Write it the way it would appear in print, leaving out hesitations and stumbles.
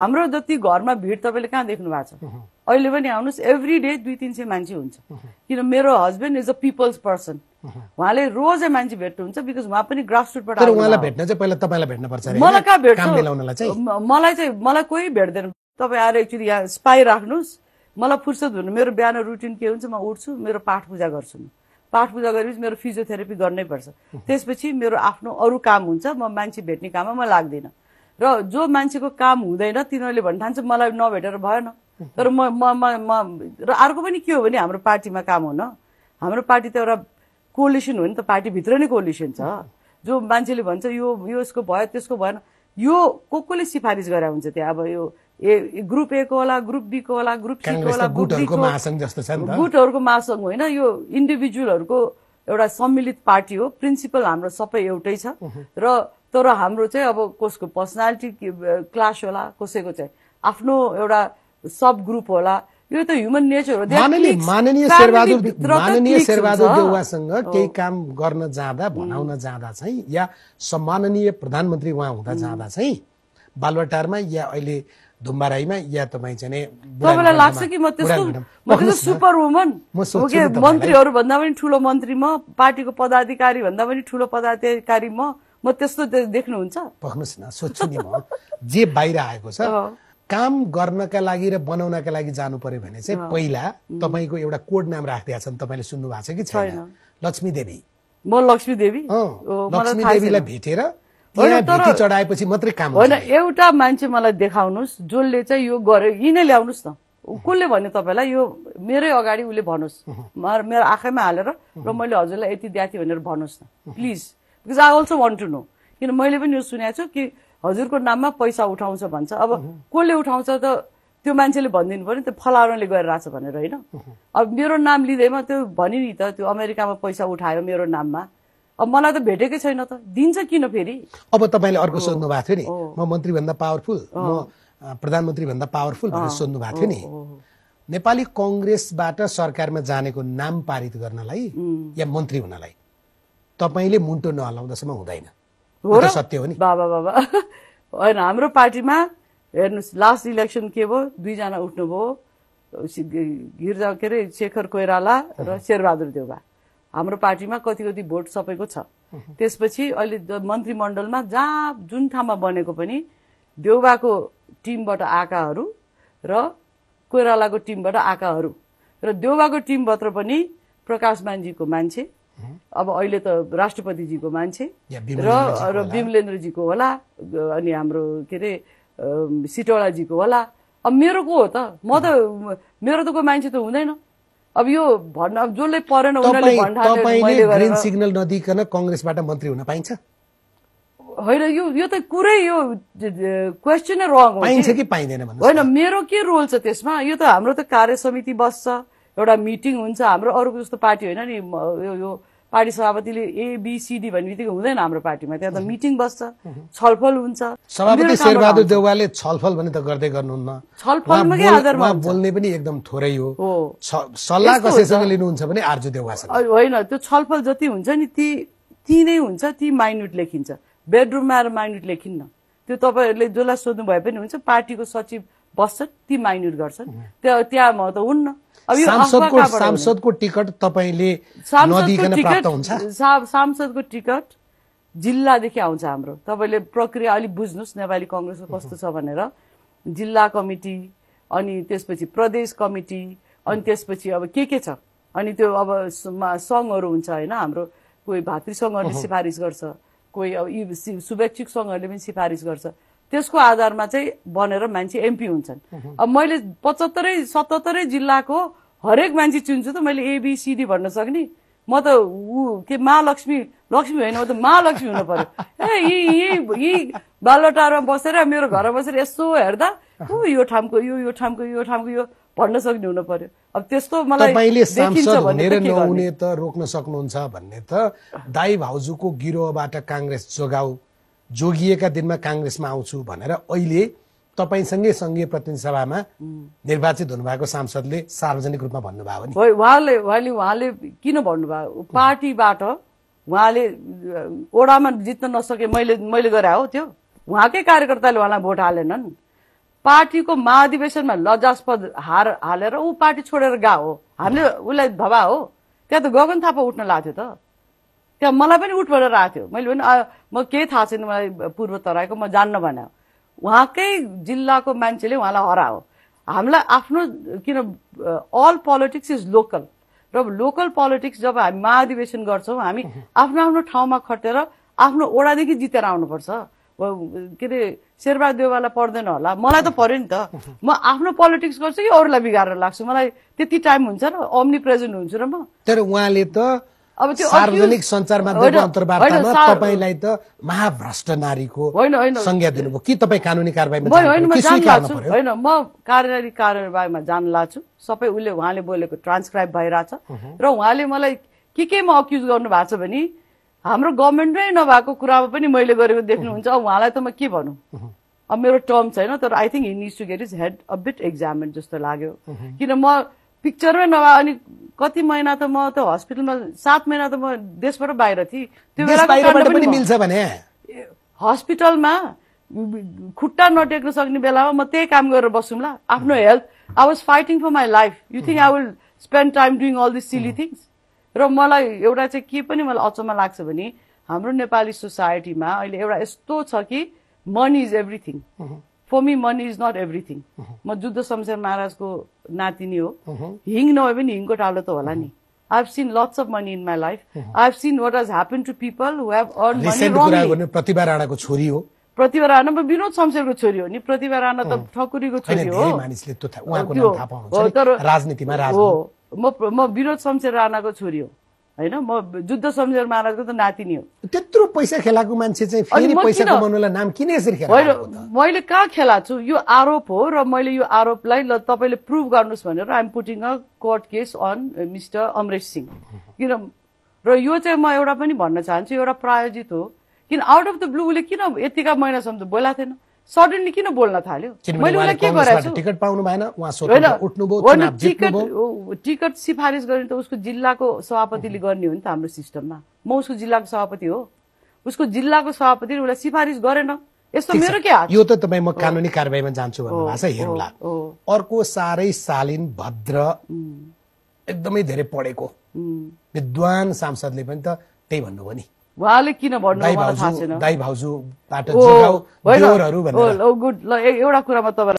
हाम्रो जति घरमा भिड तपाईले कहाँ देख्नु भएको छ अहिले पनि आउनुस् एभ्री डे 200-300 मान्छे हुन्छ किन मेरो husband is a people's person उहाँले रोजै मान्छे भेट्नुहुन्छ बिकज उहाँ पनि ग्रासरुटबाट तर उहाँलाई भेट्न चाहिँ पहिला तपाईलाई भेट्न पर्छ रे मलाई कहाँ भेट्छ काम मिलाउनलाई चाहिँ मलाई कोही भेट्दैन तपाई आएर एकचोटी यहाँ स्पाई राख्नुस् मलाई फुर्सद हुनु मेरो बिहान रुटिन के हुन्छ म उठ्छु मेरो पाठ पूजा गर्छु पाठ पूजा गरेपछि मेरो फिजियोथेरापी गर्नै पर्छ त्यसपछि मेरो आफ्नो अरु काम हुन्छ म मान्छे भेट्ने काममा म लाग्दिन र जो मान्छेको काम हुँदैन तिनीहरूले भन्न ठान्छ मलाई नभेटेर भएन तर र अर्को पनि के हो भने हाम्रो पार्टीमा काम हो न हाम्रो पार्टी त एउटा कोलिसन हो नि त पार्टी भित्र नै कोलिसन छ जो मान्छेले भन्छ यो यसको भयो त्यसको भएन यो कोले सिफारिस गरे हुन्छ त्यहाँ अब यो ग्रुप ए को होला ग्रुप बी को होला ग्रुप सी को होला गुटहरुको महासंघ जस्तो छ नि त गुटहरुको महासंघ होइन यो इन्डिभिजुअलहरुको एउटा सम्मिलित पार्टी हो प्रिन्सिपल हाम्रो सबै एउटै छ र तर हाम्रो चाहिँ अब कसको पर्सनालिटी क्लास होला कसैको चाहिँ आफ्नो एउटा सब ग्रुप होला यो त ह्युमन नेचर हो माननीय शेरबहादुर देउवासँग केही काम गर्न जाँदा भनाउन जाँदा चाहिँ या सम्माननीय प्रधानमन्त्री उहाँ हुँदा जाँदा चाहिँ बालुवाटारमा या अहिले धुम्बाराईमा या तपाई चाहिँ तपाईलाई लाग्छ कि म त्यस्तो सुपर वुमन मन्त्रीहरु भन्दा पनि ठूलो मन्त्री म पार्टीको पदाधिकारी भन्दा पनि ठूलो पदाधिकारी म त्यस्तो देख्नुहुन्छ पक्नुस् न सोच्छु नि म जे बाहिर आएको छ काम गर्नका लागि र बनाउनका लागि जानु पर्यो भने चाहिँ पहिला तपाईको एउटा कोड नाम राख्दिया छन् तपाईले सुन्नु भएको छ कि छैन लक्ष्मी देवी म लक्ष्मी देवी लक्ष्मी देवीलाई भेटेर यहाँ भेटी चढाएपछि मात्रै काम होइन एउटा मान्छे मलाई देखाउनुस् जसले चाहिँ यो गरे यिनै ल्याउनुस् न कसले भन्यो तपाईलाई यो मेरै अगाडि उले भन्नुस् मेरो आँखामा हालेर र मैले हजुरलाई यति दिया थिए भनेर भन्नुस् न please because I also want to know किन मैले पनि यो सुनेको छु कि हजुरको नाममा पैसा उठाउँछ भन्छ अब कसले उठाउँछ त त्यो मान्छेले भनिदिनु पर्यो नि त फलाउनले गरिरहेछ भनेर होइन अब मेरो नाम लिँदैमा त्यो भन्यो नि त त्यो अमेरिकामा पैसा उठायो मेरो नाममा अब मलाई त भेटेकै छैन त दिन्छ किन फेरि अब तपाईले अर्को सोध्नु भएको थियो नि म मन्त्री भन्दा पावरफुल म प्रधानमन्त्री भन्दा पावरफुल भनेर सोध्नु भएको थियो नि नेपाली कांग्रेसबाट सरकारमा जानेको नाम पारित गर्नलाई या मन्त्री हुनलाई तपाईले मुन्टो नहलाउँदासम्म हुँदैन हो त सत्य हो नि बाबा हैन हाम्रो पार्टीमा हेर्नुस् लास्ट इलेक्सन के भयो दुई जना उठ्नुभयो गिरजा के रे शेखर कोइराला र शेरबहादुर देउवा हाम्रो पार्टीमा कति भोट सबैको छ त्यसपछि अहिले मन्त्रीमण्डलमा जहाँ जुन ठाउँमा बनेको पनि देउवाको टिमबाट आकाहरू र कोइरालाको टिमबाट आकाहरू र देउवाको टिमभित्र पनि प्रकाश मानजीको मान्छे अब अहिले त राष्ट्रपतिजीको मान्छे र विमलेन्द्रजीको होला अनि हाम्रो के रे सिटौलाजीको होला अब मेरो को हो त म त मेरो त को मान्छे त हुँदैन अब यो भन्न जसले परेन उनीहरूले तपाईले ग्रीन सिग्नल नदिकन कांग्रेसबाट मन्त्री हुन पाइन्छ होइन यो त कुरै यो क्वेश्चन रङ हो पाइन्छ कि पाइदैन भन्नु होइन मेरो के रोल छ त्यसमा यो त हाम्रो त कार्य समिति बस्छ एउटा मिटिङ हुन्छ हाम्रो अरूको जस्तो पार्टी होइन नि यो पार्टी सभापतिले एबीसीडी भन्ने बित्तिकै हुँदैन हाम्रो पार्टीमा त्यहाँ त मिटिङ बस्छ छलफल हुन्छ सभापति शेरबहादुर देउवाले छलफल पनि त गर्दै गर्नुहुन्न छलफलमा के आधारमा बोल्ने पनि एकदम थोरै हो सल्लाह कसैसँग लिनुहुन्छ भने आर्जु देउवासँग होइन त्यो छलफल जति हुन्छ नि ती नै हुन्छ ती माइन्युट लेखिन्छ बेडरुममा आएर माइन्युट लेखिन्न त्यो तपाईहरुले जसलाई सोध्नु भए पनि हुन्छ पार्टीको सचिव बस्छन् ती माइन्युट गर्छन् त्यहाँ म त हुन्न अब यो सांसदको टिकट तपाईले नदिकन प्राप्त हुन्छ सांसदको टिकट जिल्लादेखि आउँछ हाम्रो तपाईले प्रक्रिया अलि बुझ्नुस् नेपाली कांग्रेसको कस्तो छ भनेर जिल्ला कमिटी अनि त्यसपछि प्रदेश कमिटी अनि त्यसपछि अब के छ अनि त्यो अब संघहरु हुन्छ हैन हाम्रो कोही भातृ संघहरुले सिफारिस गर्छ कोही अब शुभेच्छुक संघहरुले पनि सिफारिस गर्छ त्यसको आधारमा चाहिँ बनेर मान्छे एमपी हुन्छन् अब मैले 75-77 जिल्लाको हरेक मान्छे चुन्छु त मैले एबीसीडी भन्न सक्ने म त के महालक्ष्मी होइन म त महालक्ष्मी हुनु पर्यो यी बालुवाटारमा बसेर मेरो घरमा बसेर यसो हेर्दा यो ठाउँको यो ठाउँको यो ठाउँको यो भन्न सक्ने हुनु पर्यो अब त्यस्तो मलाई तपाईले सांसद भनेर नहुने त रोक्न सक्नुहुन्छ भन्ने त दाइ भाउजूको गिरोहबाट कांग्रेस जोगिएका दिनमा कांग्रेसमा आउँछु भनेर अहिले तपाईसँगै संघीय प्रतिनिधि सभामा निर्वाचित हुनुभएको सांसदले सार्वजनिक रूपमा भन्नुभयो नि उहाँले किन भन्नुभयो पार्टीबाट उहाँले ओडामा जित्न नसके मैले गरे हो त्यो उहाँकै कार्यकर्ताले उहाँलाई भोट हालेनन् पार्टीको महाधिवेशनमा लज्जास्पद हार हालेर ऊ पार्टी छोडेर गएको हो। हामीले उसलाई धबा हो। त्यहाँ त गगन थापा उठ्न लाग्थ्यो त। त्यहाँ मलाई पनि उठ भनेर आएको थियो। मैले पनि म केही थाहा छैन मलाई पूर्व तराईको, म जान्न भने उहाँकै जिल्लाको मान्छेले उहाँलाई हरायो। हामीलाई आफ्नो किन अल पोलिटिक्स इज लोकल, र लोकल पोलिटिक्स जब हामी महाधिवेशन गर्छौँ हामी आफ्नो आफ्नो ठाउँमा खटेर आफ्नो ओडादेखि जितेर आउनुपर्छ। के अरे शेरबहादुर देउवालाई पर्दैन होला, मलाई त पर्यो नि त। म आफ्नो पोलिटिक्स गर्छु कि अरूलाई बिगारेर लाग्छु? मलाई त्यति टाइम हुन्छ र ओम्नी प्रेजेन्ट हुन्छु र म? तर उहाँले त अब त्यो सार्वजनिक सञ्चार माध्यमको अन्तर्वार्तामा तपाईलाई त महाभ्रष्ट नारीको संज्ञा दिनुभयो कि तपाईँ कानुनी कारबाहीमा होइन, म कार्यवाहीमा जान लाग्छु। सबै उहाँले बोलेको ट्रान्सक्राइब भइरहेछ र उहाँले मलाई केमा अक्युज गर्नु भएको छ भने हाम्रो गभर्मेन्टमै नभएको कुरामा पनि मैले गरेको देख्नुहुन्छ। अब उहाँलाई त म के भनौँ, अब मेरो टर्म छैन, तर I think he needs to get his head a bit examine जस्तो लाग्यो। किन म पिक्चरमै नभए अनि कति महिना त म त हस्पिटलमा 7 महिना त म देशबाट बाहिर थिएँ। त्यो बेला पनि मिल्छ भने हस्पिटलमा खुट्टा नटेक्न सक्ने बेलामा म त्यही काम गरेर बसौँला। आफ्नो health, I was fighting for my life. You think I will spend time doing all this silly things? र मलाई एउटा चाहिँ के पनि मलाई अचम्म लाग्छ भने हाम्रो नेपाली सोसाइटीमा अहिले एउटा यस्तो छ कि money is everything. For me money is not everything. म जुद्ध शमशेर महाराजको नातिनी हो। हिङ नभए पनि हिङको टाउलो त होला नि। I have seen lots of money in my life. I have seen what has happened to people who have earned money wrongly. Pratibha राणाको छोरी हो। प्रतिभा राणा विनोद शमशेरको छोरी हो नि। प्रतिभा राणा त ठकुरीको छोरी हो। राजनीतिमा म विनोद शमशेर राणाको छोरी हो होइन। म जुद्ध शमशेर महाराजको त नातिनी हो। त्यत्रो पैसा खेलाएको मान्छे चाहिँ फेरि पैसा कमाउनलाई नाम किन यसरी खेला? मैले कहाँ खेला छु? यो आरोप हो र मैले यो आरोपलाई ल तपाईँले प्रुभ गर्नुहोस् भनेर I'm putting a court case on mister Amresh Singh. किन र यो चाहिँ म एउटा पनि भन्न चाहन्छु, एउटा प्रायोजित हो। किन आउट अफ द ब्लू उसले किन यतिका महिनासम्म बोला थिएन? सडनली किन बोल्न थाल्यो? मैले उसलाई के गरेछु? टिकट पाउनु भएन, टिकट सिफारिस गर्ने त उसको जिल्लाको सभापतिले गर्ने हो नि त हाम्रो सिस्टममा। म उसको जिल्लाको सभापति हो। उसको जिल्लाको सभापतिले उसलाई सिफारिस गरेन। यस्तो मेरो के हात? यो त तपाईँ म कानुनी कारबाहीमा जान्छु भन्नुभएको छ, हेरौँला। अर्को साह्रै शालीन भद्र एकदमै धेरै पढेको विद्वान सांसदले पनि त त्यही भन्नुभयो नि। उहाँले किन भन्नु मलाई थाहा छैन। दाइ भाउजूबाट जोगाऊ देउरहरू भनेर। गुड ल एउटा कुरा म तपाईलाई